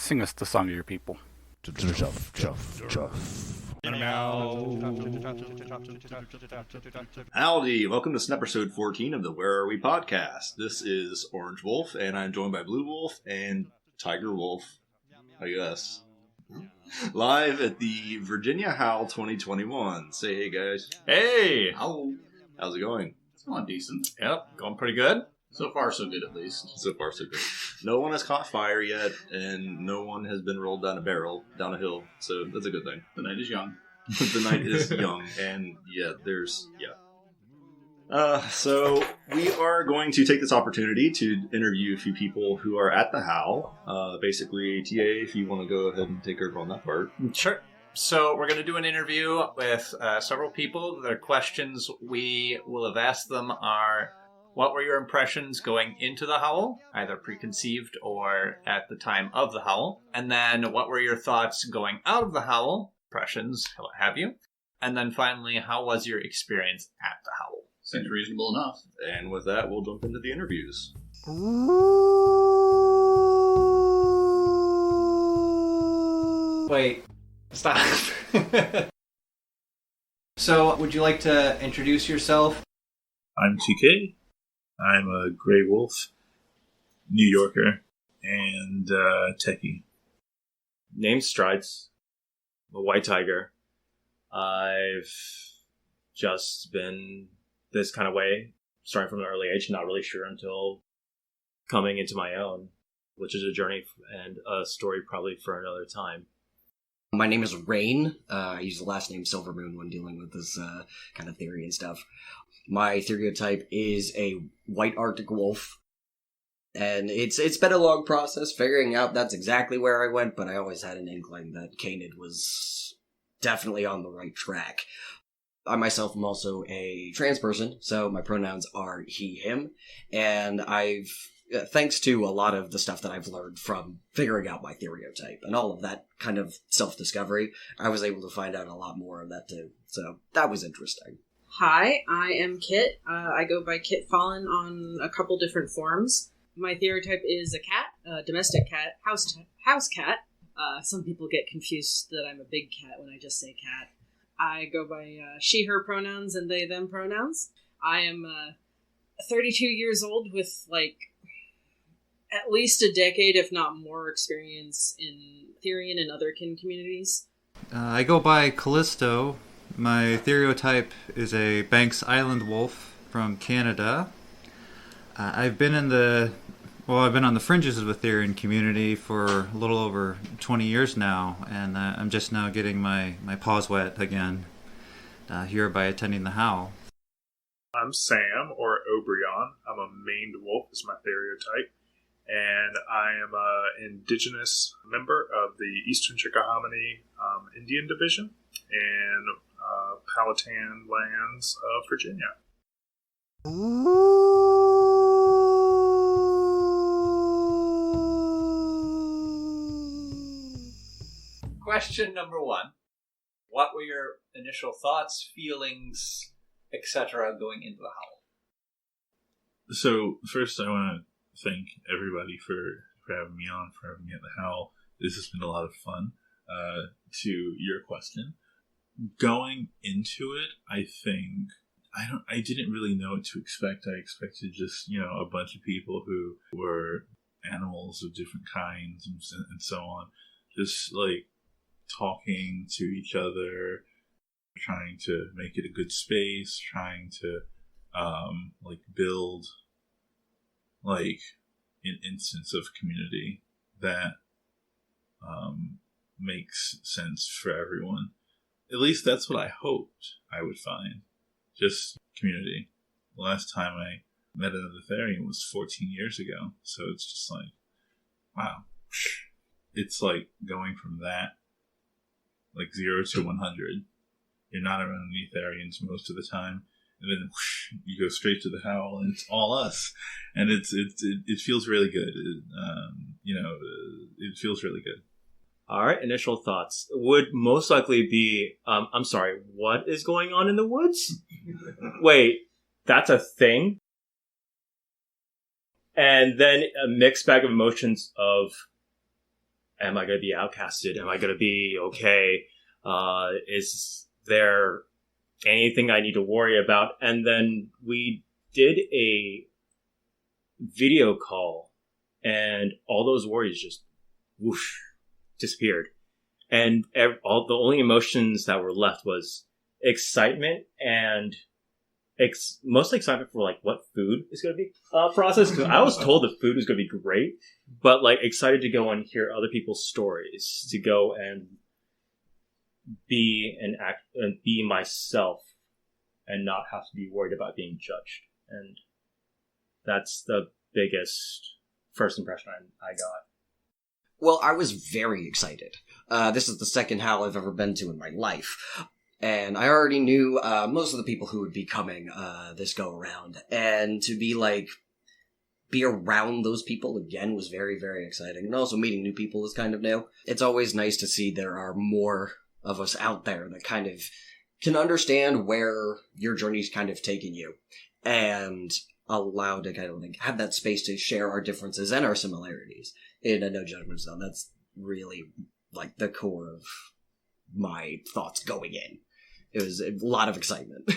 Sing us the song of your people. Howdy, welcome to Sneppurrsode 14 of the Where Are We podcast. This is Orange Wolf, and I'm joined by BlueWolf and TigerWolf, I guess. Live at the Virginia Howl 2021. Say hey, guys. Hey! How's it going? It's going decent. Yep, going pretty good. So far, so good, at least. So far, so good. No one has caught fire yet, and no one has been rolled down a hill, so that's a good thing. The night is young. The night is young, and so we are going to take this opportunity to interview a few people who are at the Howl. Basically, TA, if you want to go ahead and take over on that part. Sure. So we're going to do an interview with several people. Their questions we will have asked them are, what were your impressions going into the Howl, either preconceived or at the time of the Howl? And then what were your thoughts going out of the Howl, impressions, what have you? And then finally, how was your experience at the Howl? Seems reasonable enough. And with that, we'll jump into the interviews. Wait, stop. So, would you like to introduce yourself? I'm TK. I'm a gray wolf, New Yorker, and techie. Name's Strydes. I'm a white tiger. I've just been this kind of way, starting from an early age, not really sure until coming into my own, which is a journey and a story probably for another time. My name is Rayn. I use the last name Silvermoon when dealing with this kind of theory and stuff. My stereotype is a white Arctic wolf. And it's been a long process figuring out that's exactly where I went, but I always had an inkling that Canid was definitely on the right track. I myself am also a trans person, so my pronouns are he, him, and I've, thanks to a lot of the stuff that I've learned from figuring out my stereotype and all of that kind of self-discovery, I was able to find out a lot more of that too. So that was interesting. Hi, I am Kit. I go by Kit Fallen on a couple different forms. My stereotype is a cat, a domestic cat, house cat. Some people get confused that I'm a big cat when I just say cat. I go by she, her pronouns and they, them pronouns. I am 32 years old with, at least a decade, if not more, experience in Therian and other kin communities. I go by Callisto. My stereotype is a Banks Island wolf from Canada. I've been on the fringes of the Therian community for a little over 20 years now, and I'm just now getting my paws wet again here by attending the Howl. I'm Sam, or Obreeon. I'm a maned wolf, is my stereotype. And I am an indigenous member of the Eastern Chickahominy Indian Division and Powhatan lands of Virginia. Question number one. What were your initial thoughts, feelings, etc. going into the Howl? So, first I want to thank everybody for having me on, for having me at the Howl. This has been a lot of fun. To your question, going into it, I think I didn't really know what to expect. I expected just, a bunch of people who were animals of different kinds and so on. Just talking to each other, trying to make it a good space, trying to build an instance of community that makes sense for everyone. At least that's what I hoped I would find. Just community. The last time I met another Therian was 14 years ago, so it's just wow. It's going from that 0 to 100. You're not around any Therians most of the time, and then you go straight to the Howl, and it's all us, and it feels really good. It feels really good. All right, initial thoughts would most likely be, I'm sorry, what is going on in the woods? Wait, that's a thing? And then a mixed bag of emotions of am I going to be outcasted? Am I going to be okay? Is there anything I need to worry about? And then we did a video call, and all those worries just whoosh, disappeared. And the only emotions that were left was excitement and mostly excitement for like what food is going to be processed. Because I was told the food was going to be great, but like excited to go and hear other people's stories, to go and be myself and not have to be worried about being judged. And that's the biggest first impression I got. Well, I was very excited. This is the second Howl I've ever been to in my life. And I already knew most of the people who would be coming this go around. And to be around those people again was very, very exciting. And also meeting new people is kind of new. It's always nice to see there are more of us out there that kind of can understand where your journey's kind of taken you. And allowed to kind of have that space to share our differences and our similarities in a no judgment zone. That's really like the core of my thoughts going in. It was a lot of excitement.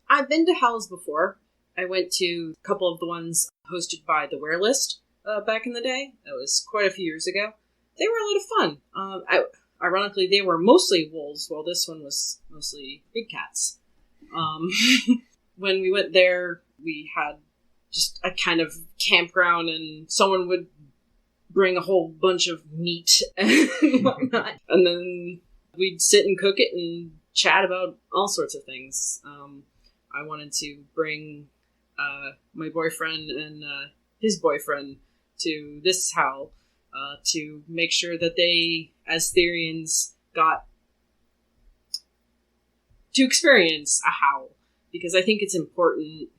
I've been to Howls before. I went to a couple of the ones hosted by the Wear List back in the day. That was quite a few years ago. They were a lot of fun. Ironically, they were mostly wolves, while this one was mostly big cats. When we went there, we had just a kind of campground, and someone would bring a whole bunch of meat and whatnot. And then we'd sit and cook it and chat about all sorts of things. I wanted to bring my boyfriend and his boyfriend to this howl to make sure that they, as therians, got to experience a howl. Because I think it's important,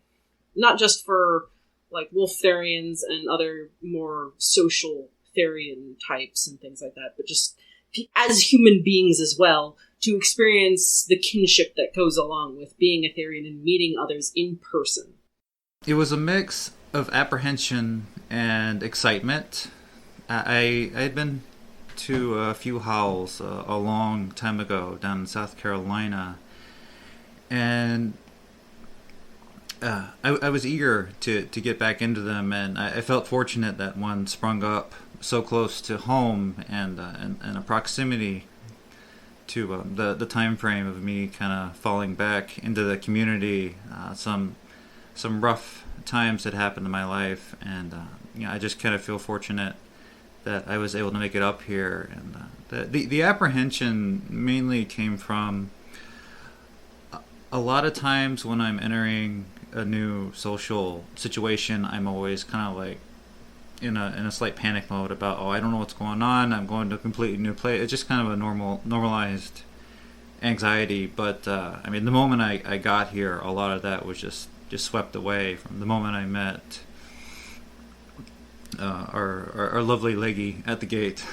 not just for like wolf therians and other more social therian types and things like that, but just as human beings as well, to experience the kinship that goes along with being a therian and meeting others in person. It was a mix of apprehension and excitement. I had been to a few howls a long time ago down in South Carolina, and I was eager to get back into them, and I felt fortunate that one sprung up so close to home and a proximity to the time frame of me kind of falling back into the community. Some rough times had happened in my life, and I just kind of feel fortunate that I was able to make it up here. And the apprehension mainly came from a lot of times when I'm entering a new social situation, I'm always kind of like in a slight panic mode about, I don't know what's going on. I'm going to a completely new place. It's just kind of a normalized anxiety. But the moment I got here, a lot of that was just swept away from the moment I met our lovely Leggy at the gate.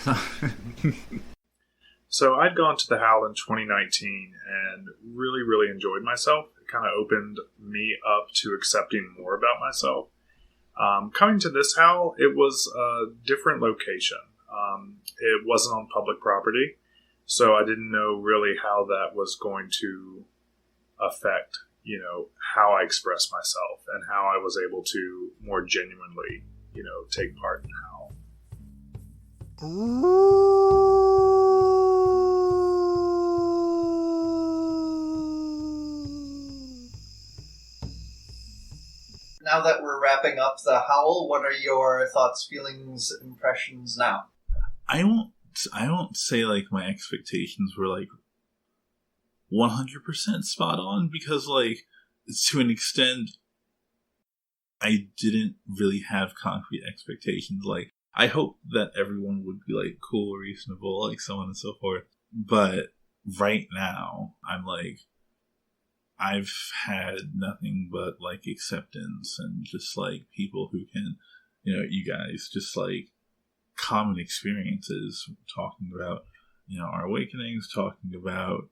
So I'd gone to the Howl in 2019 and really, really enjoyed myself. It kind of opened me up to accepting more about myself. Coming to this Howl, it was a different location. It wasn't on public property, so I didn't know really how that was going to affect, how I expressed myself and how I was able to more genuinely, take part in Howl. Now that we're wrapping up the Howl, what are your thoughts, feelings, impressions now? I won't say like my expectations were like 100% spot on, because like to an extent I didn't really have concrete expectations. Like I hoped that everyone would be like cool, reasonable, like so on and so forth. But right now I'm like, I've had nothing but like acceptance and just like people who can, you guys, just like common experiences, talking about, our awakenings, talking about,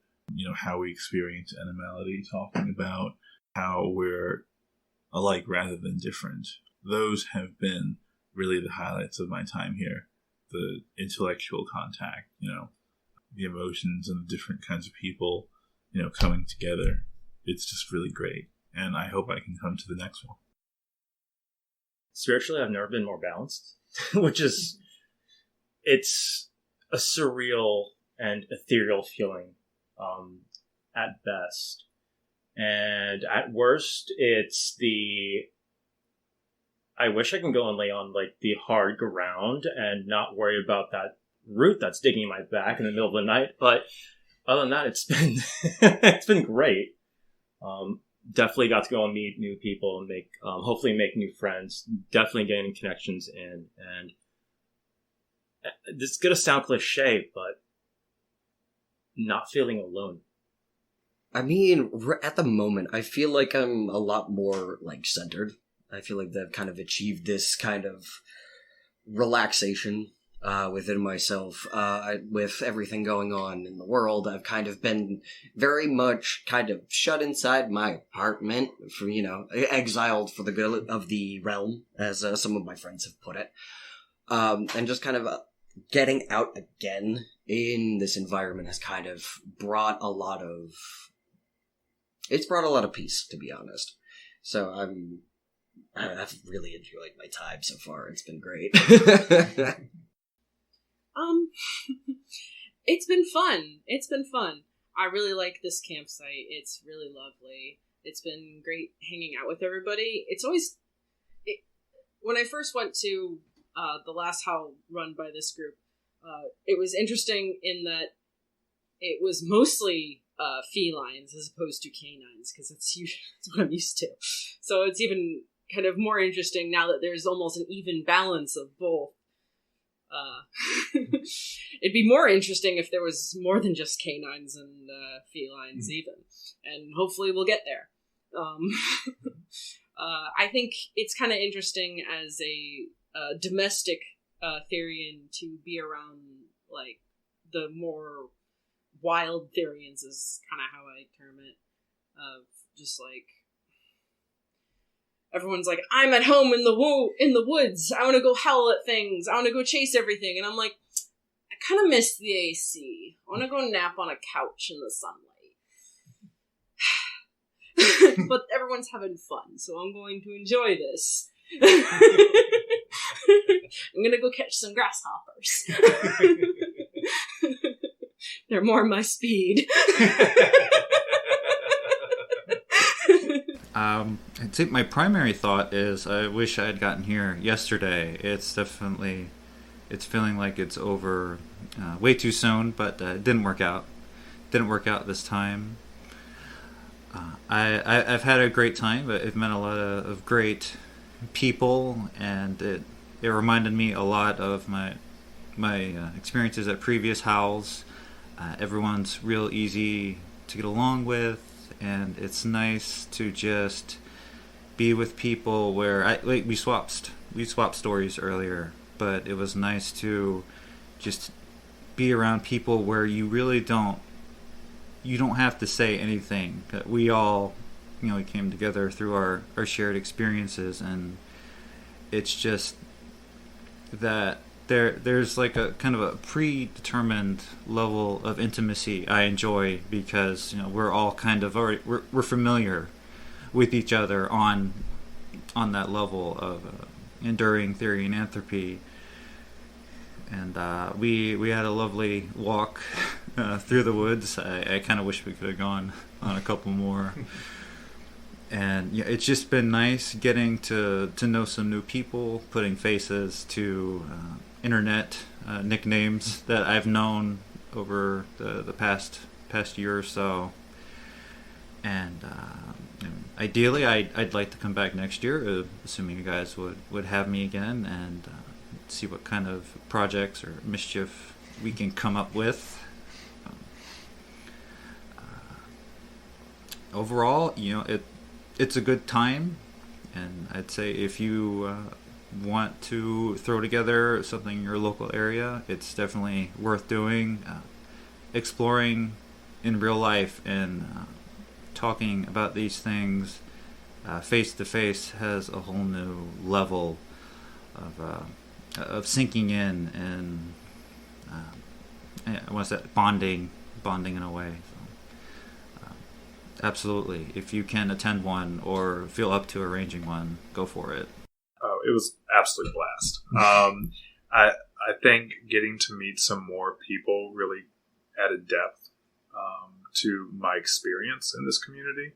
how we experience animality, talking about how we're alike rather than different. Those have been really the highlights of my time here. the intellectual contact, the emotions and the different kinds of people, coming together. It's just really great. And I hope I can come to the next one. Spiritually, I've never been more balanced, it's a surreal and ethereal feeling at best. And at worst, it's I wish I can go and lay on like the hard ground and not worry about that root that's digging in my back in the middle of the night. But other than that, it's been it's been great. Definitely got to go and meet new people and hopefully make new friends. Definitely gaining connections in, and this is gonna sound cliche, but not feeling alone. I mean, at the moment, I feel like I'm a lot more, like, centered. I feel like I've kind of achieved this kind of relaxation within myself. With everything going on in the world, I've kind of been very much kind of shut inside my apartment, for, exiled for the good of the realm, as some of my friends have put it. And just kind of getting out again in this environment has kind of brought a lot of peace, to be honest. So I've really enjoyed my time so far. It's been great. It's been fun. I really like this campsite. It's really lovely. It's been great hanging out with everybody. It's always... when I first went to the last Howl run by this group, it was interesting in that it was mostly felines as opposed to canines, because that's what I'm used to. So it's even kind of more interesting now that there's almost an even balance of both. It'd be more interesting if there was more than just canines and felines even, and hopefully we'll get there. I think it's kind of interesting as a domestic therian to be around like the more wild therians, is kind of how I term it. Just like everyone's like, I'm at home in the woods. I want to go howl at things. I want to go chase everything. And I'm like, I kind of miss the AC. I want to go nap on a couch in the sunlight. But everyone's having fun, so I'm going to enjoy this. I'm going to go catch some grasshoppers. They're more my speed. I'd say my primary thought is I wish I had gotten here yesterday. It's feeling like it's over way too soon, but it didn't work out. Didn't work out this time. I've had a great time, but I've met a lot of great people, and it reminded me a lot of my experiences at previous Howls. Everyone's real easy to get along with, and it's nice to just be with people where we swapped stories earlier, but it was nice to just be around people where you really don't have to say anything. We all we came together through our shared experiences, and it's just that there's like a kind of a predetermined level of intimacy I enjoy, because we're all kind of already we're familiar with each other on that level of enduring theory and anthropy. And we had a lovely walk through the woods. I kind of wish we could have gone on a couple more. And it's just been nice getting to know some new people, putting faces to internet nicknames that I've known over the past year or so. And ideally, I'd like to come back next year, assuming you guys would have me again, and see what kind of projects or mischief we can come up with. Overall, it's a good time, and I'd say if you want to throw together something in your local area, it's definitely worth doing. Exploring in real life and talking about these things face to face has a whole new level sinking in and what's that, bonding in a way. So, absolutely, if you can attend one or feel up to arranging one, go for it. Oh, it was absolute blast. I think getting to meet some more people really added depth to my experience in this community.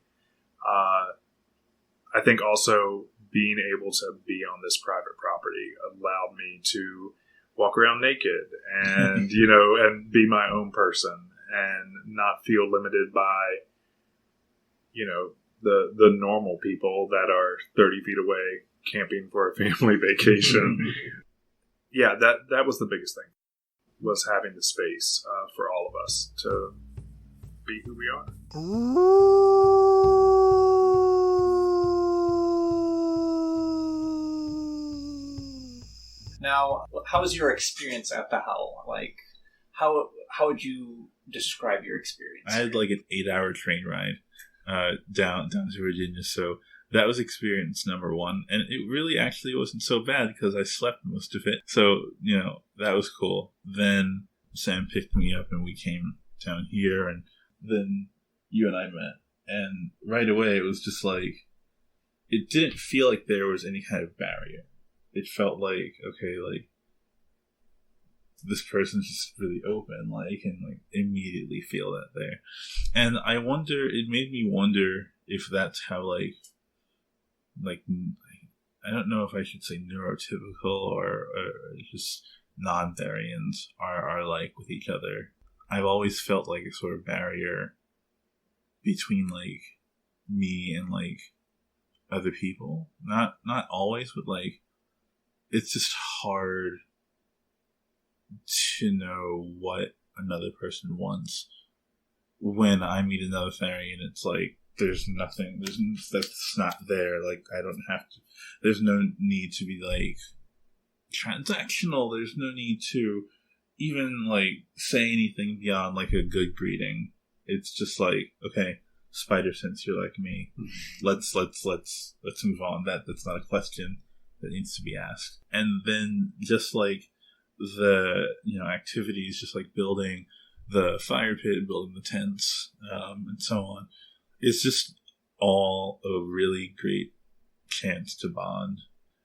I think also being able to be on this private property allowed me to walk around naked and, and be my own person and not feel limited by, the normal people that are 30 feet away camping for a family vacation. Yeah, that was the biggest thing, was having the space for all of us to be who we are. Now, how was your experience at the Howl? Like, how would you describe your experience? I had like an 8-hour train ride down to Virginia, so that was experience number one. And it really actually wasn't so bad because I slept most of it. So, that was cool. Then Sam picked me up and we came down here, and then you and I met. And right away it was just like, it didn't feel like there was any kind of barrier. It felt like, okay, like, this person's just really open, like, and like immediately feel that there. And it made me wonder if that's how like I don't know if I should say neurotypical or just non-therians are like with each other. I've always felt like a sort of barrier between like me and like other people. Not always, but like it's just hard to know what another person wants. When I meet another therian, it's like there's nothing, that's not there. Like, I don't have to, there's no need to be like transactional. There's no need to even like say anything beyond like a good greeting. It's just like, okay, spider sense, you're like me. Let's move on. That's not a question that needs to be asked. And then just like the activities, just like building the fire pit, building the tents, and so on. It's just all a really great chance to bond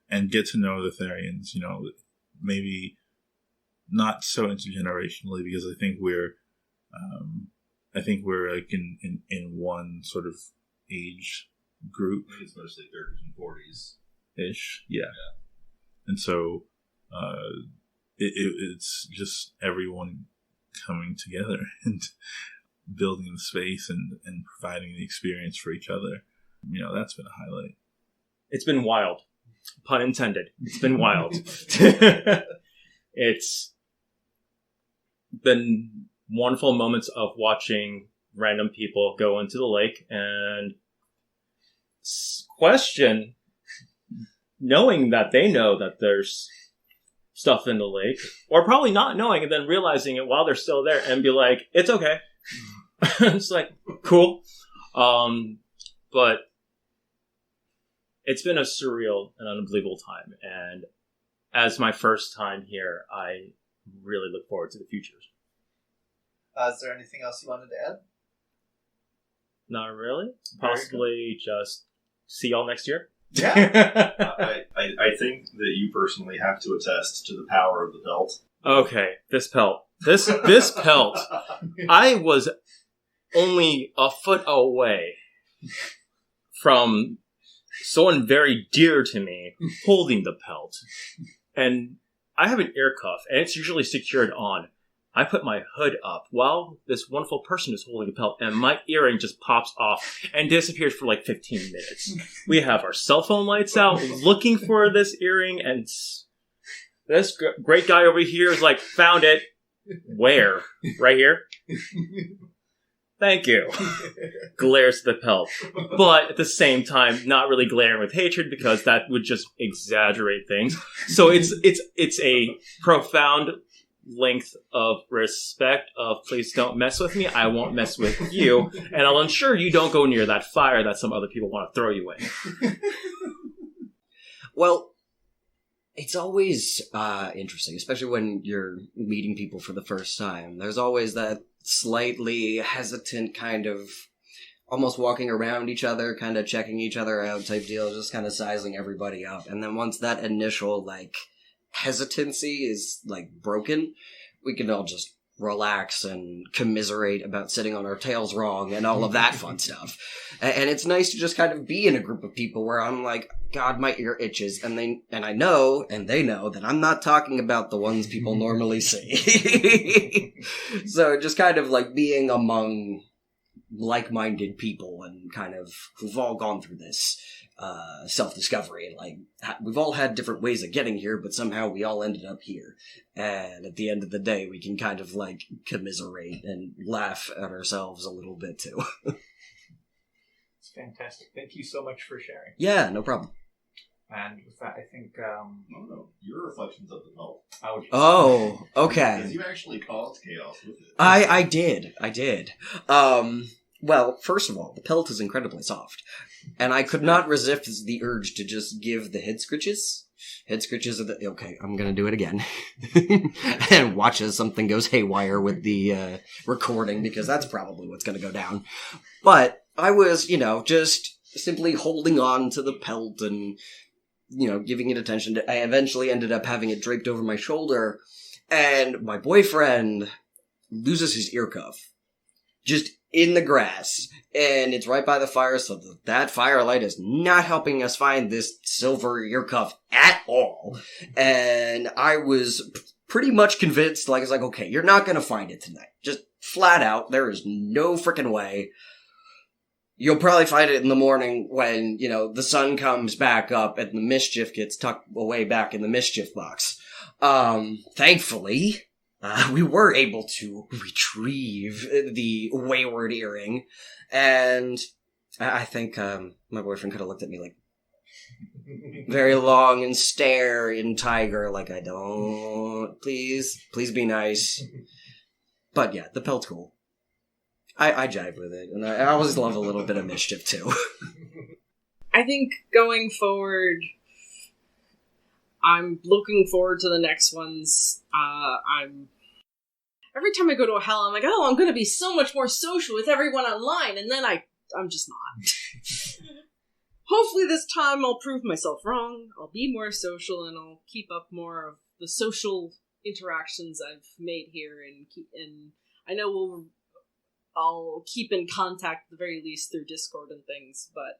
and get to know the therians. Maybe not so intergenerationally, because I think we're like in one sort of age group. I think it's mostly 30s and 40s ish, yeah. And so it's just everyone coming together and building the space and providing the experience for each other. That's been a highlight. It's been wild. Pun intended. It's been wild. It's been wonderful moments of watching random people go into the lake and question, knowing that they know that there's stuff in the lake, or probably not knowing and then realizing it while they're still there and be like, it's okay. It's like, cool. But it's been a surreal and unbelievable time. And as my first time here, I really look forward to the future. Is there anything else you wanted to add? Not really. Possibly just see y'all next year. Yeah. I think that you personally have to attest to the power of the pelt. Okay, this pelt. This pelt. I was only a foot away from someone very dear to me holding the pelt. And I have an ear cuff, and it's usually secured on. I put my hood up while this wonderful person is holding the pelt, and my earring just pops off and disappears for like 15 minutes. We have our cell phone lights out looking for this earring, and this great guy over here is like, found it. Where? Right here? Thank you. Glares at the pelt. But at the same time, not really glaring with hatred, because that would just exaggerate things. So it's a profound length of respect of, please don't mess with me, I won't mess with you, and I'll ensure you don't go near that fire that some other people want to throw you in. Well, It's always interesting, especially when you're meeting people for the first time. There's always that slightly hesitant kind of almost walking around each other, kind of checking each other out type deal, just kind of sizing everybody up. And then once that initial, like, hesitancy is, like, broken, we can all just relax and commiserate about sitting on our tails wrong and all of that fun stuff. And it's nice to just kind of be in a group of people where I'm like, God, my ear itches, and I know, and they know, that I'm not talking about the ones people normally see. So just kind of like being among like-minded people and kind of who've all gone through this self-discovery. Like, we've all had different ways of getting here, but somehow we all ended up here. And at the end of the day, we can kind of, like, commiserate and laugh at ourselves a little bit, too. It's fantastic. Thank you so much for sharing. Yeah, no problem. And with that, I think... no, your reflections of the pelt. Oh, okay. Because you actually caused chaos with it. I did. Well, first of all, the pelt is incredibly soft. And I could not resist the urge to just give the head scritches. Head scritches are the... Okay, I'm gonna do it again. And watch as something goes haywire with the recording, because that's probably what's gonna go down. But I was, just simply holding on to the pelt and, giving it attention. I eventually ended up having it draped over my shoulder, and my boyfriend loses his ear cuff. Just in the grass, and it's right by the fire, so that firelight is not helping us find this silver ear cuff at all. And I was pretty much convinced, like, it's like, okay, you're not gonna find it tonight. Just flat out, there is no frickin' way. You'll probably find it in the morning when, the sun comes back up and the mischief gets tucked away back in the mischief box. Thankfully... we were able to retrieve the wayward earring, and I think my boyfriend could have looked at me like very long and stare in tiger, like, I don't, please be nice. But yeah, the pelt's cool. I jive with it, and I always love a little bit of mischief too. I think going forward, I'm looking forward to the next ones. Every time I go to a hell, I'm like, oh, I'm going to be so much more social with everyone online, and then I'm just not. Hopefully this time I'll prove myself wrong, I'll be more social, and I'll keep up more of the social interactions I've made here, and I know I'll keep in contact at the very least through Discord and things, but...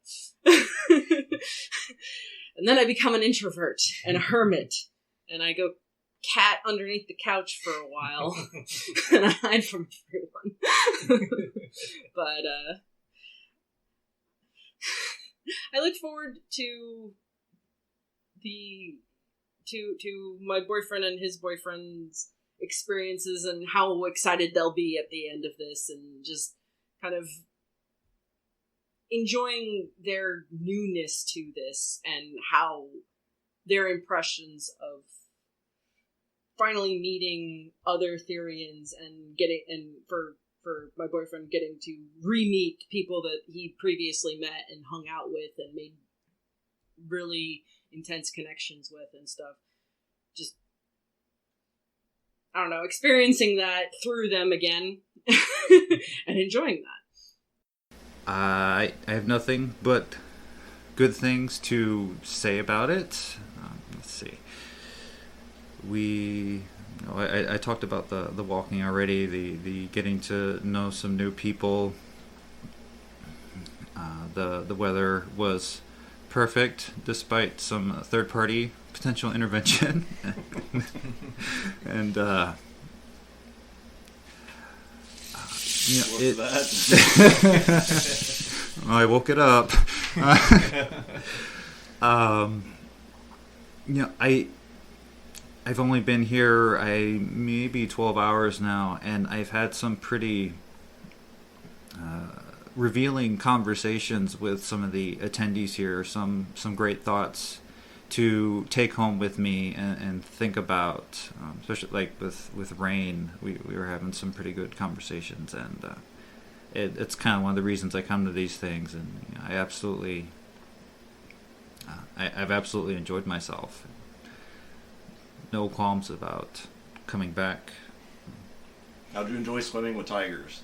And then I become an introvert and a hermit, and I go cat underneath the couch for a while, and I hide from everyone. But I look forward to my boyfriend and his boyfriend's experiences and how excited they'll be at the end of this, and just kind of enjoying their newness to this and how their impressions of finally meeting other therians and for my boyfriend getting to re-meet people that he previously met and hung out with and made really intense connections with and stuff. Just, I don't know, experiencing that through them again and enjoying that. I have nothing but good things to say about it. Let's see. I talked about the walking already, the getting to know some new people. The weather was perfect despite some third-party potential intervention. And I woke it up. I've only been here maybe 12 hours now, and I've had some pretty revealing conversations with some of the attendees here. Some great thoughts to take home with me and think about, especially like with Rayn. We were having some pretty good conversations, and it's kind of one of the reasons I come to these things, and I've absolutely enjoyed myself. no qualms about coming back. How'd you enjoy swimming with tigers?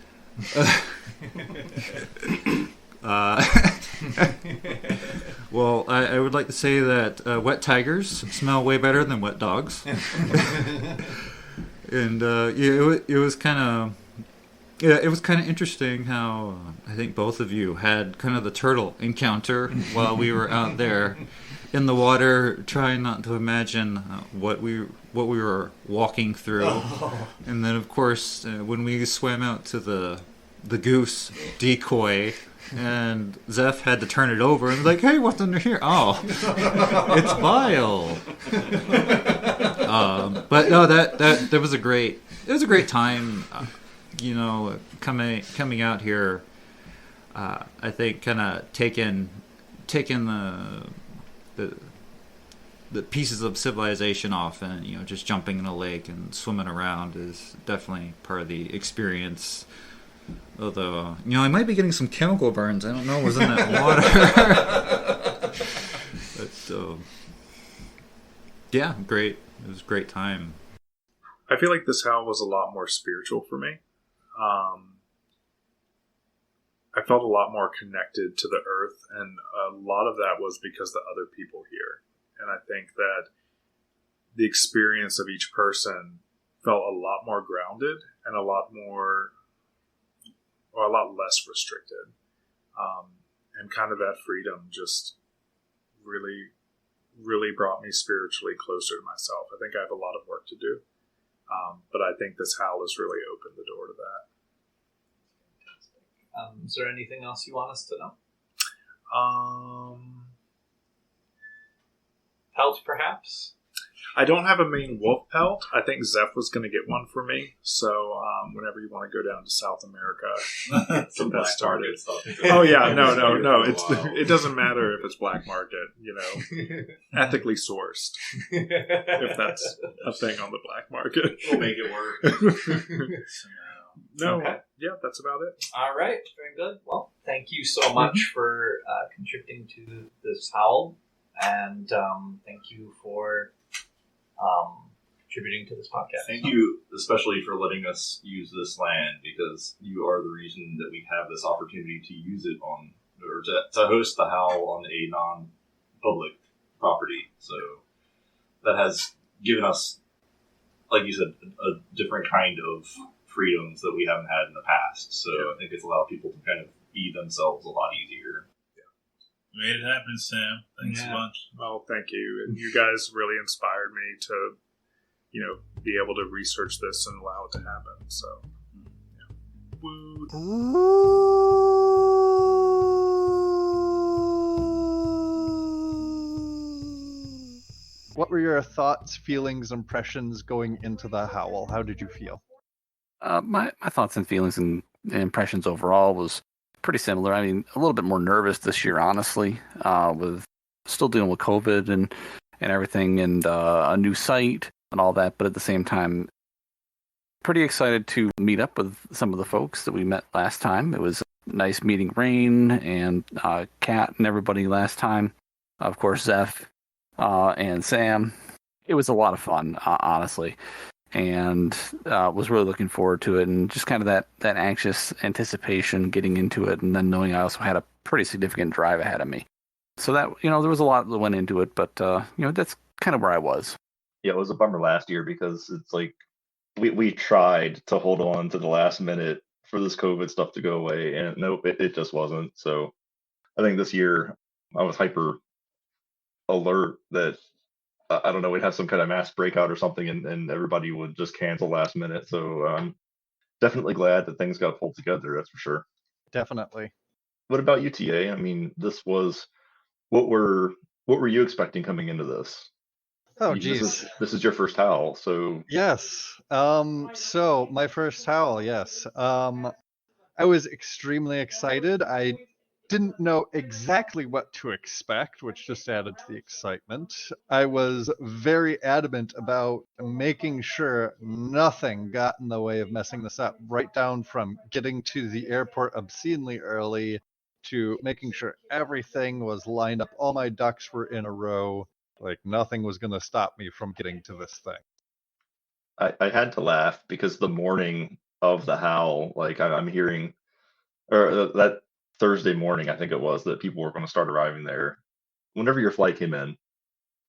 Well, I would like to say that wet tigers smell way better than wet dogs. And it was kind of interesting how I think both of you had kind of the turtle encounter while we were out there in the water, trying not to imagine what we were walking through. And then, of course, when we swam out to the goose decoy, and Zeph had to turn it over and like, hey, what's under here? Oh, it's bile. But no, that was a great time. Coming out here, I think kind of taking the pieces of civilization off, and just jumping in a lake and swimming around is definitely part of the experience. Although, I might be getting some chemical burns. I don't know what was in that water. But, yeah, great. It was a great time. I feel like this howl was a lot more spiritual for me. I felt a lot more connected to the earth, and a lot of that was because the other people here. And I think that the experience of each person felt a lot more grounded and a lot less restricted. And kind of that freedom just really, really brought me spiritually closer to myself. I think I have a lot of work to do. But I think this howl has really opened the door to that. Is there anything else you want us to know? Pelt, perhaps? I don't have a main wolf pelt. I think Zeph was going to get one for me. So whenever you want to go down to South America, get that started. Oh yeah, no. It doesn't matter if it's black market. Ethically sourced. If that's a thing on the black market, We'll make it work. No, Okay. yeah, that's about it. All right, very good. Well, thank you so much for contributing to this howl, and thank you for contributing to this podcast. Thank you especially for letting us use this land, because you are the reason that we have this opportunity to use it on, or to host the howl on a non-public property. So that has given us, like you said, a different kind of freedoms that we haven't had in the past. So I think it's allowed people to kind of be themselves a lot easier. Made it happen, Sam. Thanks a bunch. Well, thank you. And you guys really inspired me to, be able to research this and allow it to happen. So, yeah. Woo. What were your thoughts, feelings, impressions going into the howl? How did you feel? My thoughts and feelings and impressions overall was pretty similar. I mean, a little bit more nervous this year, honestly, with still dealing with COVID and everything, and a new site and all that. But at the same time, pretty excited to meet up with some of the folks that we met last time. It was nice meeting Rayn and Kat and everybody last time. Of course, Zeph and Sam. It was a lot of fun, honestly. And was really looking forward to it, and just kind of that anxious anticipation getting into it, and then knowing I also had a pretty significant drive ahead of me. So that, there was a lot that went into it, but that's kind of where I was. Yeah, it was a bummer last year because it's like we tried to hold on to the last minute for this COVID stuff to go away, and nope, it just wasn't. So I think this year I was hyper alert that I don't know, we'd have some kind of mass breakout or something, and everybody would just cancel last minute. So I'm definitely glad that things got pulled together. That's for sure. Definitely. What about UTA? I mean, this was what were you expecting coming into this? Oh, geez. This is your first howl, so yes. So my first howl, yes. I was extremely excited. I didn't know exactly what to expect, which just added to the excitement. I was very adamant about making sure nothing got in the way of messing this up, right down from getting to the airport obscenely early to making sure everything was lined up. All my ducks were in a row. Like nothing was going to stop me from getting to this thing. I had to laugh because the morning of the Howl, like I'm hearing, or that Thursday morning, I think it was, that people were going to start arriving there. Whenever your flight came in,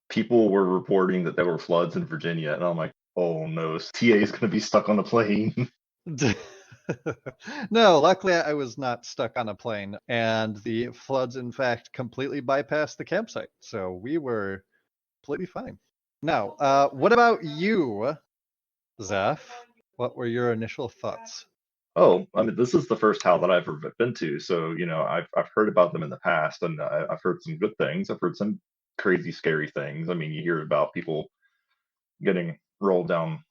people were reporting that there were floods in Virginia, and I'm like, oh no, TA is going to be stuck on a plane. No, luckily I was not stuck on a plane, and the floods, in fact, completely bypassed the campsite, so we were completely fine. Now, what about you, Zeph? What were your initial thoughts? Oh, I mean, this is the first Howl that I've ever been to, so I've heard about them in the past, and I've heard some good things. I've heard some crazy, scary things. I mean, you hear about people getting rolled down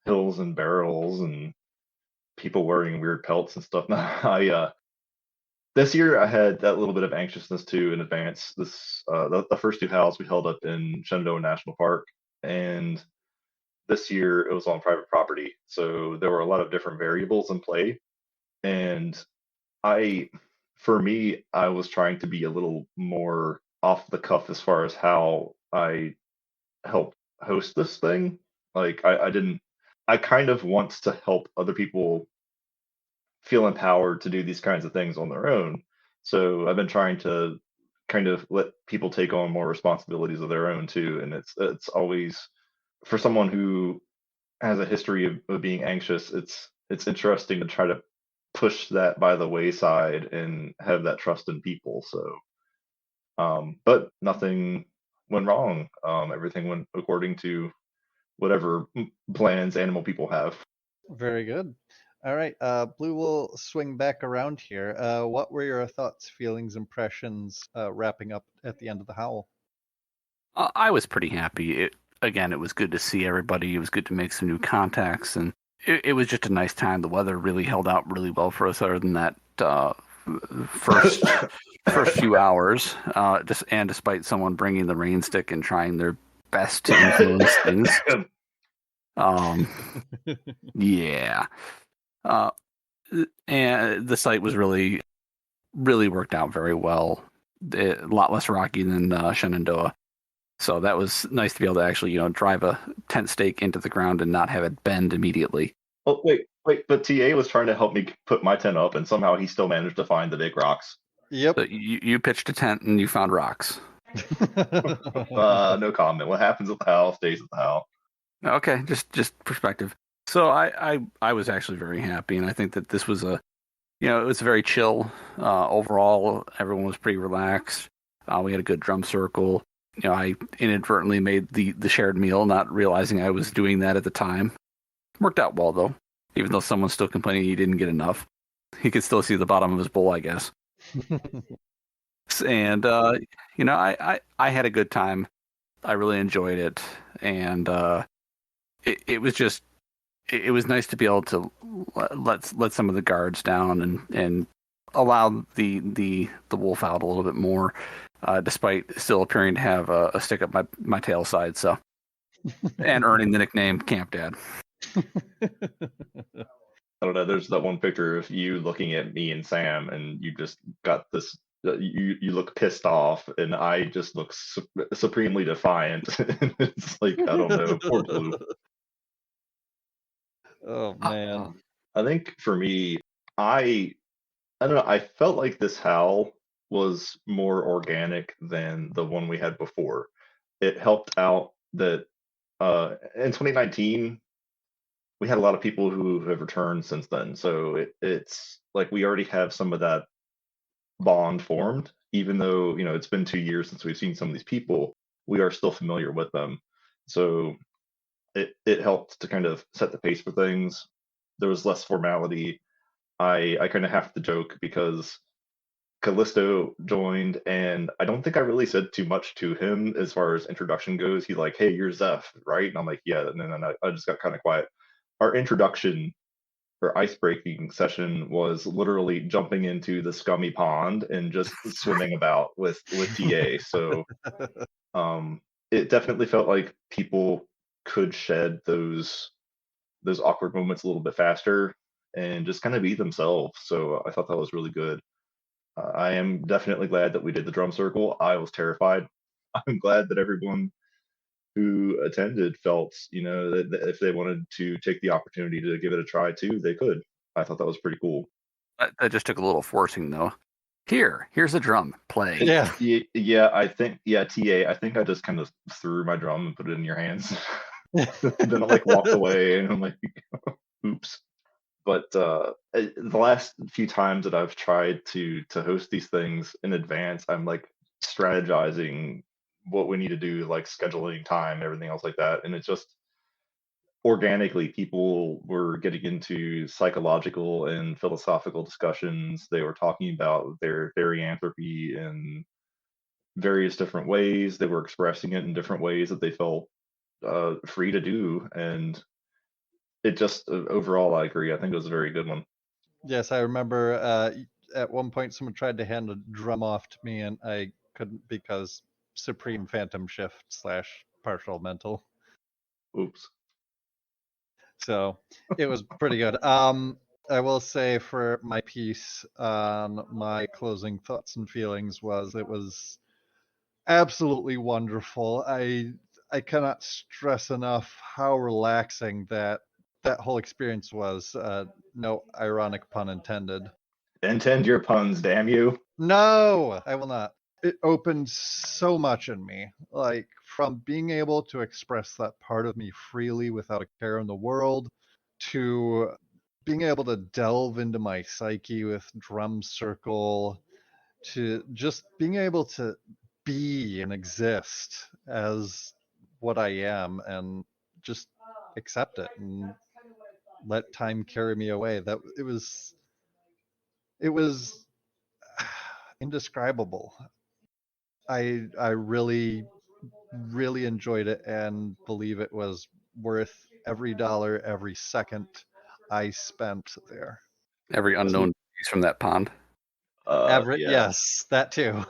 hills and barrels, and people wearing weird pelts and stuff. This year I had that little bit of anxiousness too in advance. The first two Howls we held up in Shenandoah National Park, and this year it was on private property, so there were a lot of different variables in play. And for me, I was trying to be a little more off the cuff as far as how I help host this thing. Like I kind of want to help other people feel empowered to do these kinds of things on their own. So I've been trying to kind of let people take on more responsibilities of their own too. And it's always, for someone who has a history of being anxious, it's interesting to try to push that by the wayside and have that trust in people. So but nothing went wrong. Everything went according to whatever plans animal people have. Very good. All right, Blue will swing back around here. What were your thoughts, feelings, impressions wrapping up at the end of the Howl? I was pretty happy. Again, it was good to see everybody. It was good to make some new contacts, and it was just a nice time. The weather really held out really well for us, other than that first few hours. And despite someone bringing the rain stick and trying their best to influence things. Yeah. And the site was really worked out very well. A lot less rocky than Shenandoah. So that was nice to be able to actually, drive a tent stake into the ground and not have it bend immediately. Oh, wait, but TA was trying to help me put my tent up, and somehow he still managed to find the big rocks. Yep. So you pitched a tent and you found rocks. No comment. What happens at the Howl stays at the Howl. Okay, just perspective. So I was actually very happy, and I think that this was it was very chill overall. Everyone was pretty relaxed. We had a good drum circle. I inadvertently made the shared meal, not realizing I was doing that at the time. Worked out well though, even though someone's still complaining he didn't get enough. He could still see the bottom of his bowl, I guess. And I had a good time. I really enjoyed it, and it was just. It was nice to be able to let some of the guards down and allow the wolf out a little bit more, despite still appearing to have a stick up my tail side. So, and earning the nickname Camp Dad. I don't know. There's that one picture of you looking at me and Sam, and you just got this. You look pissed off, and I just look supremely defiant. It's like, I don't know, poor Blue. Oh man. I think for me, I don't know, I felt like this Howl was more organic than the one we had before. It helped out that in 2019 we had a lot of people who have returned since then. So it's like we already have some of that bond formed, even though, it's been 2 years since we've seen some of these people, we are still familiar with them. So it helped to kind of set the pace for things. There was less formality. I kind of have to joke because Callisto joined, and I don't think I really said too much to him as far as introduction goes. He's like, "Hey, you're Zeph, right?" And I'm like, "Yeah." And then I just got kind of quiet. Our introduction or ice-breaking session was literally jumping into the scummy pond and just swimming about with TA. So it definitely felt like people could shed those awkward moments a little bit faster and just kind of be themselves. So I thought that was really good. I am definitely glad that we did the drum circle. I was terrified. I'm glad that everyone who attended felt, that if they wanted to take the opportunity to give it a try too, they could. I thought that was pretty cool. That just took a little forcing, though. Here's a drum. Play. Yeah. Yeah, I think, TA, I think I just kind of threw my drum and put it in your hands. Then I like walked away and I'm like, oops. But the last few times that I've tried to host these things in advance, I'm like strategizing what we need to do, like scheduling time, everything else like that. And it's just organically, people were getting into psychological and philosophical discussions. They were talking about their therianthropy in various different ways. They were expressing it in different ways that they felt free to do. And it just, overall, I agree. I think it was a very good one. Yes, I remember at one point someone tried to hand a drum off to me and I couldn't because Supreme Phantom Shift / partial mental. Oops. So it was pretty good. I will say for my piece on my closing thoughts and feelings it was absolutely wonderful. I cannot stress enough how relaxing that whole experience was. No ironic pun intended. Intend your puns, damn you. No, I will not. It opened so much in me, like from being able to express that part of me freely without a care in the world, to being able to delve into my psyche with Drum Circle, to just being able to be and exist as what I am and just accept it and let time carry me away. That it was indescribable. I really enjoyed it and believe it was worth every dollar, every second I spent there. Every unknown piece from that pond. Yes, that too.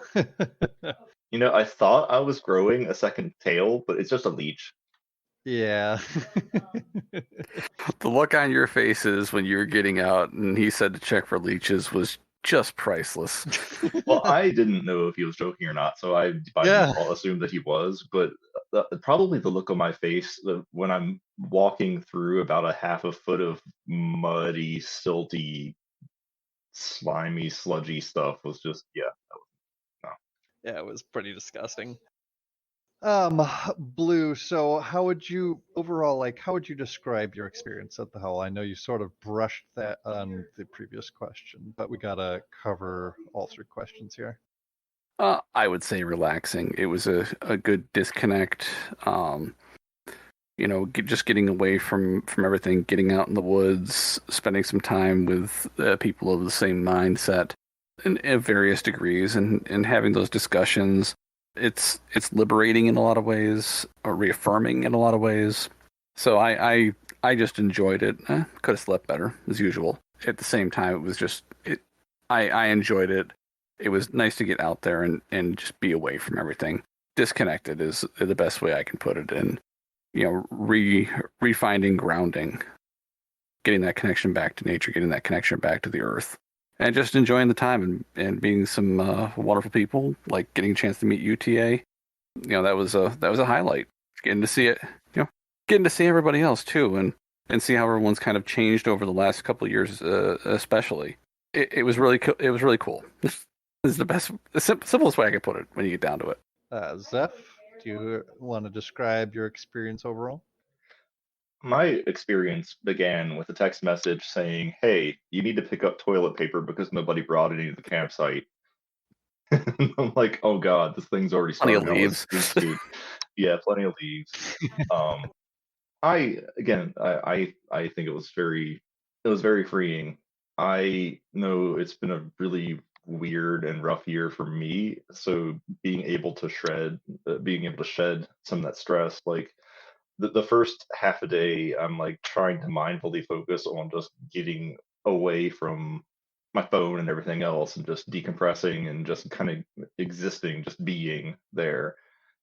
I thought I was growing a second tail, but it's just a leech. Yeah. The look on your faces when you were getting out and he said to check for leeches was just priceless. Well, I didn't know if he was joking or not, so I by default assumed that he was. But probably the look on my face when I'm walking through about a half a foot of muddy, silty, slimy, sludgy stuff was just Yeah, it was pretty disgusting. Blue, so how would you describe your experience at the Howl? I know you sort of brushed that on the previous question, but we gotta cover all three questions here. I would say relaxing. It was a good disconnect. Just getting away from everything, getting out in the woods, spending some time with people of the same mindset in various degrees, and having those discussions. It's liberating in a lot of ways, or reaffirming in a lot of ways. So I just enjoyed it. Could have slept better as usual. At the same time, it was just I enjoyed it. It was nice to get out there and just be away from everything. Disconnected is the best way I can put it. And refinding grounding, getting that connection back to nature, getting that connection back to the earth. And just enjoying the time and meeting some wonderful people, like getting a chance to meet UTA. That was a highlight. Getting to see it, getting to see everybody else too, and see how everyone's kind of changed over the last couple of years, especially. It was really cool. It was really cool. This is the simplest way I could put it when you get down to it. Zeph, do you want to describe your experience overall? My experience began with a text message saying, "Hey, you need to pick up toilet paper because nobody brought any to the campsite." I'm like, "Oh God, this thing's already started." Plenty of leaves. Yeah, plenty of leaves. I think it was very freeing. I know it's been a really weird and rough year for me, so being able to shed some of that stress, like. The first half a day, I'm like trying to mindfully focus on just getting away from my phone and everything else and just decompressing and just kind of existing, just being there.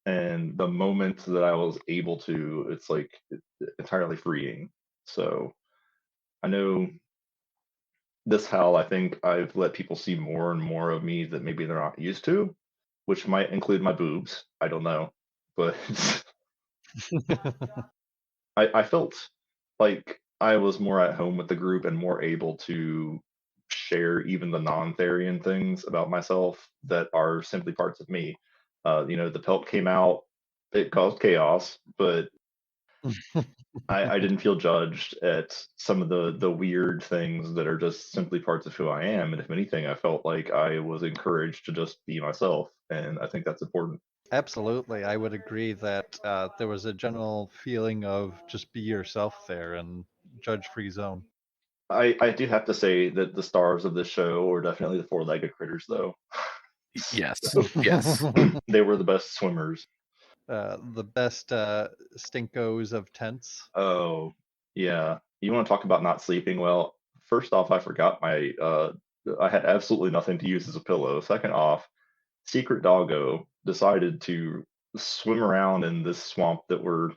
And the moment that I was able to, it's like entirely freeing. So I know this Howl, I think I've let people see more and more of me that maybe they're not used to, which might include my boobs. I don't know. But I felt like I was more at home with the group and more able to share even the non-Therian things about myself that are simply parts of me. The pelt came out, it caused chaos, but I didn't feel judged at some of the weird things that are just simply parts of who I am. And if anything, I felt like I was encouraged to just be myself. And I think that's important. Absolutely. I would agree that there was a general feeling of just be yourself there and judge-free zone. I do have to say that the stars of this show are definitely the four-legged critters, though. Yes. Yes. They were the best swimmers. The best stinkos of tents. Oh, yeah. You want to talk about not sleeping well? First off, I forgot I had absolutely nothing to use as a pillow. Second off, Secret Doggo decided to swim around in this swamp that we're,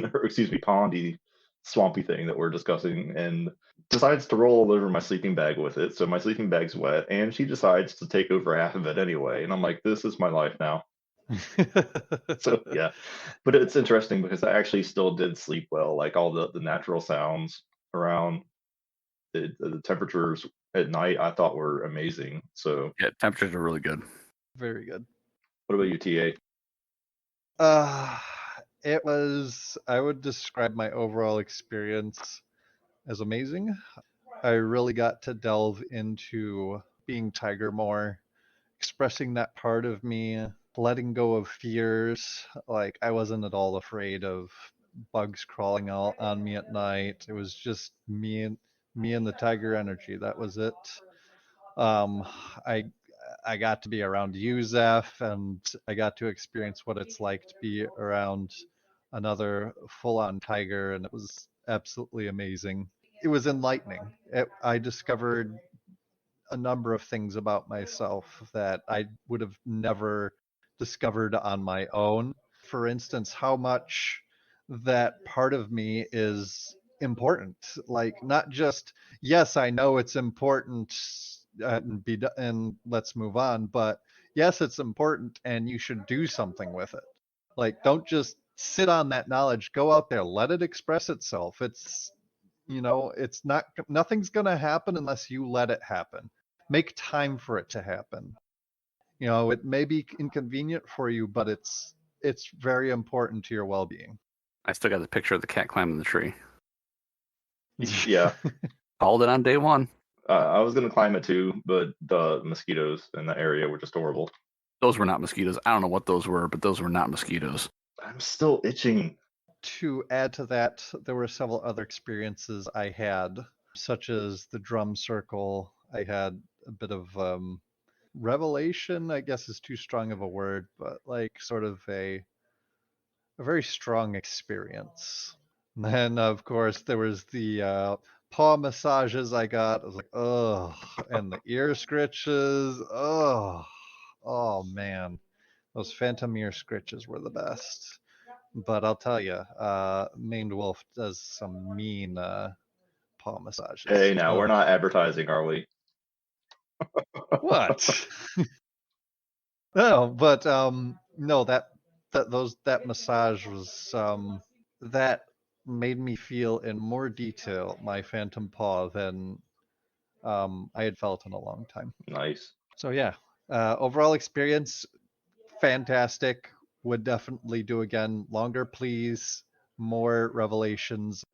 or excuse me, pondy, swampy thing that we're discussing, and decides to roll all over my sleeping bag with it. So my sleeping bag's wet, and she decides to take over half of it anyway. And I'm like, this is my life now. So yeah, but it's interesting because I actually still did sleep well. Like all the natural sounds around the temperatures at night, I thought were amazing. So Yeah, temperatures are really good. Very good. what about you, TA? It was, I would describe my overall experience as amazing. I really got to delve into being Tiger more, expressing that part of me, letting go of fears. Like, I wasn't at all afraid of bugs crawling out on me at night. It was just me and the tiger energy. That was it. I got to be around you, Zeph, and I got to experience what it's like to be around another full-on tiger, and it was absolutely amazing. It was enlightening. I discovered a number of things about myself that I would have never discovered on my own. For instance, how much that part of me is important. Like, not just, yes, I know it's important and let's move on, but yes, it's important and you should do something with it. Like, don't just sit on that knowledge, go out there, let it express itself. It's nothing's going to happen unless you let it happen. Make time for it to happen. It may be inconvenient for you, but it's very important to your well-being. I still got the picture of the cat climbing the tree. Yeah, Called it on day one. I was gonna climb it too, but the mosquitoes in the area were just horrible. Those were not mosquitoes. I don't know what those were, but those were not mosquitoes. I'm still itching. To add to that, there were several other experiences I had, such as the drum circle. I had a bit of revelation, I guess is too strong of a word, but like sort of a very strong experience. And then, of course, there was the paw massages I got. I was like, oh, and the ear scritches. Oh man, those phantom ear scritches were the best. But I'll tell you, Maned Wolf does some mean paw massages. Hey, now we're not advertising, are we? What? No, but no, that massage was that made me feel in more detail my phantom paw than I had felt in a long time. Nice. So yeah, overall experience fantastic. Would definitely do again. Longer, please. More revelations.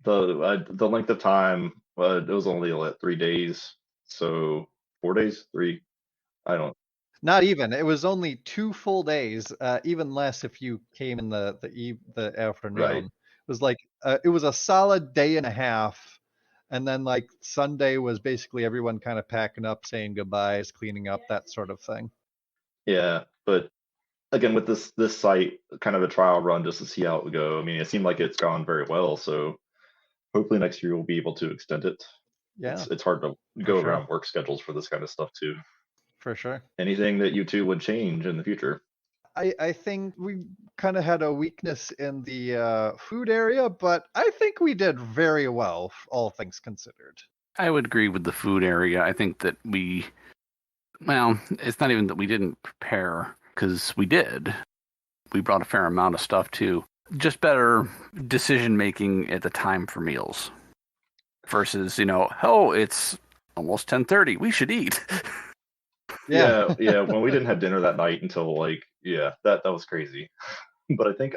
The length of time, it was only 3 days, so 4 days, 3. I don't. Not even. It was only 2 full days. Even less if you came in the afternoon. Right. It was like it was a solid day and a half, and then like Sunday was basically everyone kind of packing up, saying goodbyes, cleaning up, that sort of thing. Yeah, but again, with this site, kind of a trial run just to see how it would go. I mean, it seemed like it's gone very well, so hopefully next year we'll be able to extend it. Yeah, it's hard to go sure. around work schedules for this kind of stuff too. For sure. Anything that you two would change in the future? I think we kind of had a weakness in the food area, but I think we did very well, all things considered. I would agree with the food area. I think that it's not even that we didn't prepare, because we did. We brought a fair amount of stuff too. just better decision making at the time for meals versus, oh, it's almost 10:30. We should eat. Yeah. When we didn't have dinner that night until that was crazy. But I think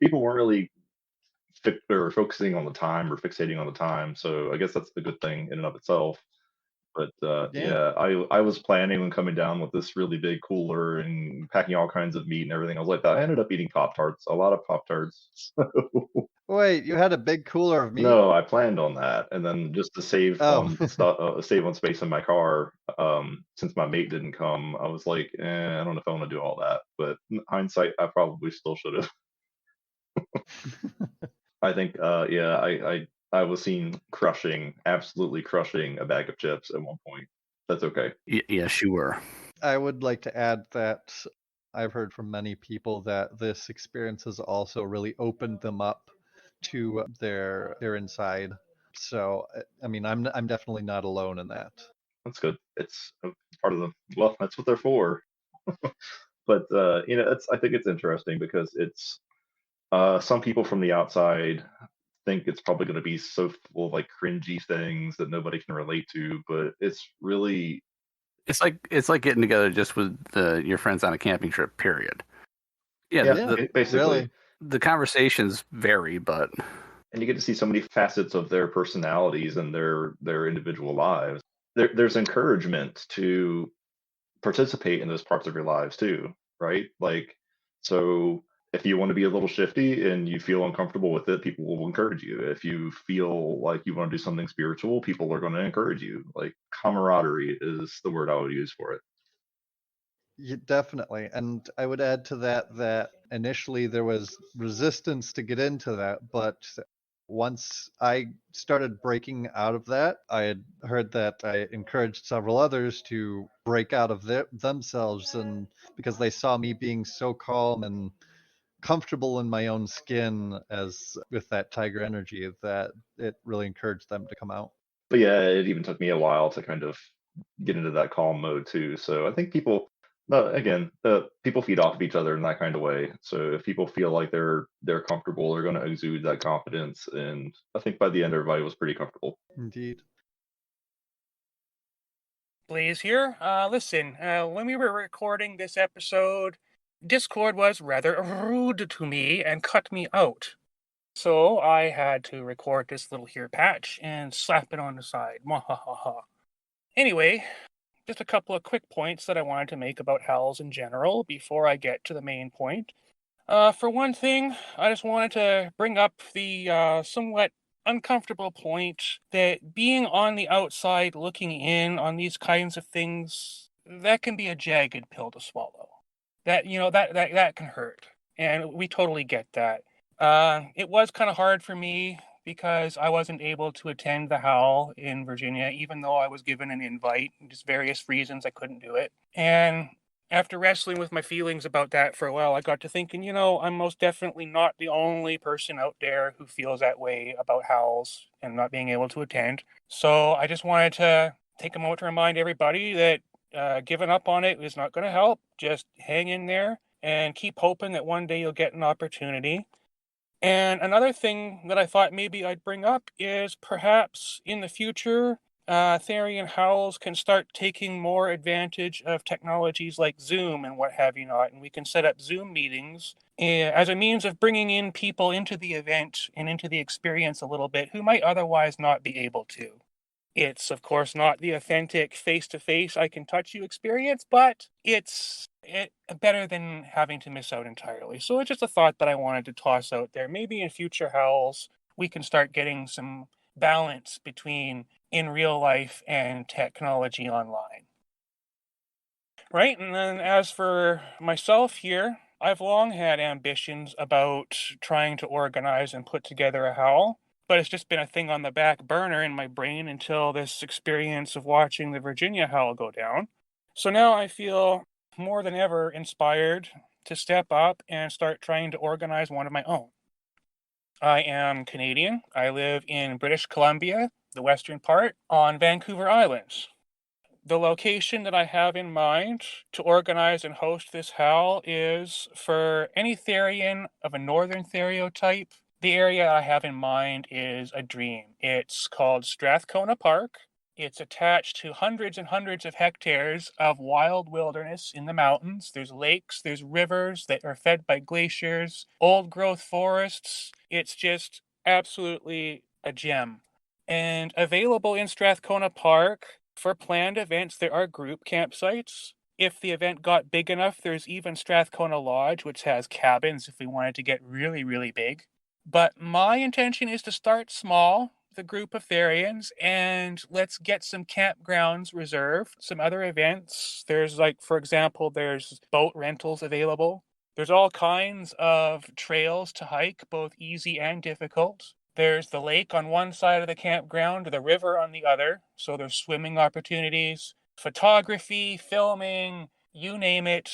people weren't really focusing on the time or fixating on the time. So I guess that's the good thing in and of itself. But I was planning on coming down with this really big cooler and packing all kinds of meat and everything. I was like that. I ended up eating Pop-Tarts, a lot of Pop-Tarts. Wait, you had a big cooler of meat? No, I planned on that, and then just to save save on space in my car, since my mate didn't come, I was like, I don't know if I want to do all that. But in hindsight, I probably still should have. I think, I was seen absolutely crushing a bag of chips at one point. That's okay. Yes, you were. I would like to add that I've heard from many people that this experience has also really opened them up to their inside. So, I mean, I'm definitely not alone in that. That's good. It's a part of that's what they're for. But I think it's interesting because it's some people from the outside think it's probably going to be so full of like cringy things that nobody can relate to, but it's really it's like getting together just with your friends on a camping trip. Period. Yeah, basically. Really. The conversations vary, but and you get to see so many facets of their personalities and their individual lives. There's encouragement to participate in those parts of your lives too, right? Like, so if you want to be a little shifty and you feel uncomfortable with it, people will encourage you. If you feel like you want to do something spiritual, people are going to encourage you. Like, camaraderie is the word I would use for it. Yeah, definitely. And I would add to that initially there was resistance to get into that, but once I started breaking out of that, I had heard that I encouraged several others to break out of themselves, and because they saw me being so calm and comfortable in my own skin as with that tiger energy, that it really encouraged them to come out. But yeah, it even took me a while to kind of get into that calm mode too. So I think people feed off of each other in that kind of way. So if people feel like they're comfortable, they're going to exude that confidence. And I think by the end, everybody was pretty comfortable. Indeed. Blayz here. Listen, when we were recording this episode, Discord was rather rude to me and cut me out. So I had to record this little here patch and slap it on the side. Mwahaha. Anyway, just a couple of quick points that I wanted to make about howls in general before I get to the main point. For one thing, I just wanted to bring up the somewhat uncomfortable point that being on the outside looking in on these kinds of things, that can be a jagged pill to swallow. That can hurt. And we totally get that. It was kind of hard for me because I wasn't able to attend the Howl in Virginia, even though I was given an invite. Just various reasons I couldn't do it. And after wrestling with my feelings about that for a while, I got to thinking, I'm most definitely not the only person out there who feels that way about Howls and not being able to attend. So I just wanted to take a moment to remind everybody that giving up on it is not going to help. Just hang in there and keep hoping that one day you'll get an opportunity. And another thing that I thought maybe I'd bring up is perhaps in the future, Therian Howls can start taking more advantage of technologies like Zoom and what have you not, and we can set up Zoom meetings as a means of bringing in people into the event and into the experience a little bit who might otherwise not be able to. It's, of course, not the authentic face-to-face I can touch you experience, but it's better than having to miss out entirely. So it's just a thought that I wanted to toss out there. Maybe in future Howls, we can start getting some balance between in real life and technology online. Right, and then as for myself here, I've long had ambitions about trying to organize and put together a Howl. But it's just been a thing on the back burner in my brain until this experience of watching the Virginia Howl go down. So now I feel more than ever inspired to step up and start trying to organize one of my own. I am Canadian. I live in British Columbia, the western part, on Vancouver Island. The location that I have in mind to organize and host this howl is for any therian of a northern stereotype. The area I have in mind is a dream. It's called Strathcona Park. It's attached to hundreds and hundreds of hectares of wild wilderness in the mountains. There's lakes, there's rivers that are fed by glaciers, old growth forests. It's just absolutely a gem. And available in Strathcona Park for planned events, there are group campsites. If the event got big enough, there's even Strathcona Lodge, which has cabins if we wanted to get really, really big. But my intention is to start small, the group of therians, and let's get some campgrounds reserved, some other events. There's for example, there's boat rentals available. There's all kinds of trails to hike, both easy and difficult. There's the lake on one side of the campground, the river on the other, so there's swimming opportunities, photography, filming, you name it.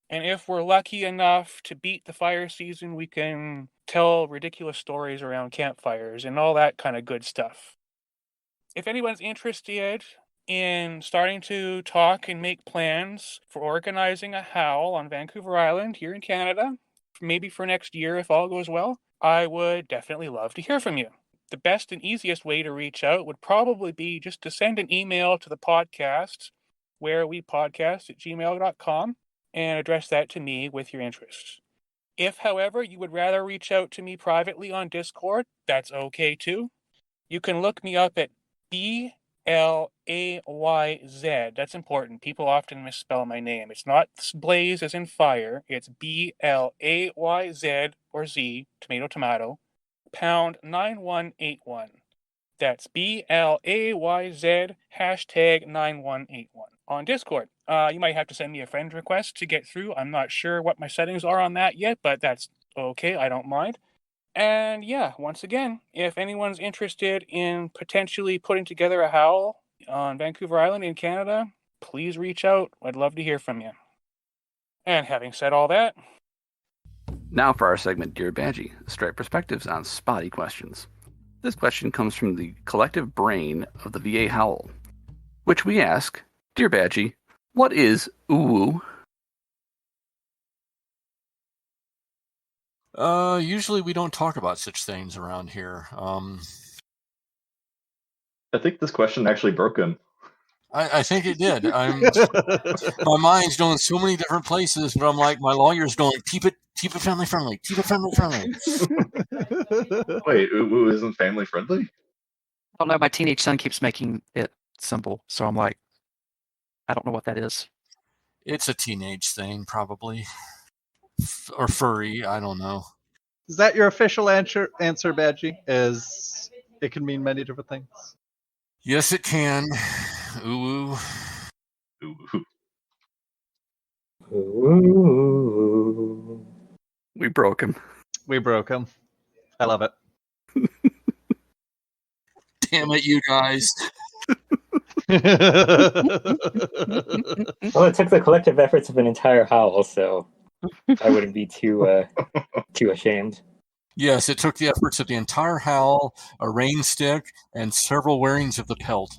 And if we're lucky enough to beat the fire season, we can tell ridiculous stories around campfires and all that kind of good stuff. If anyone's interested in starting to talk and make plans for organizing a howl on Vancouver Island here in Canada, maybe for next year if all goes well, I would definitely love to hear from you. The best and easiest way to reach out would probably be just to send an email to the podcast, werearewepodcast@gmail.com, and address that to me with your interests. If, however, you would rather reach out to me privately on Discord, that's okay too. You can look me up at Blayz. That's important. People often misspell my name. It's not Blayz as in fire. It's Blayz or Z, tomato, tomato, pound 9181. That's BLAYZ #9181 on Discord. You might have to send me a friend request to get through. I'm not sure what my settings are on that yet, but that's okay. I don't mind. And yeah, once again, if anyone's interested in potentially putting together a howl on Vancouver Island in Canada, please reach out. I'd love to hear from you. And having said all that, now for our segment, Dear Badgie, straight perspectives on spotty questions. This question comes from the collective brain of the VA Howl, which we ask, Dear Badgie, what is uwu? Usually we don't talk about such things around here. I think this question actually broke him. I think it did. My mind's going so many different places, but I'm like, my lawyer's going, keep it family friendly. Keep it family friendly. Wait, uwu isn't family friendly? I don't know. My teenage son keeps making it simple, so I'm like, I don't know what that is. It's a teenage thing, probably. Or furry, I don't know. Is that your official answer, Badgie? Is it can mean many different things? Yes, it can. Ooh. Ooh. We broke him. I love it. Damn it, you guys. Well, it took the collective efforts of an entire howl, so I wouldn't be too ashamed. Yes, it took the efforts of the entire howl, a rain stick, and several wearings of the pelt.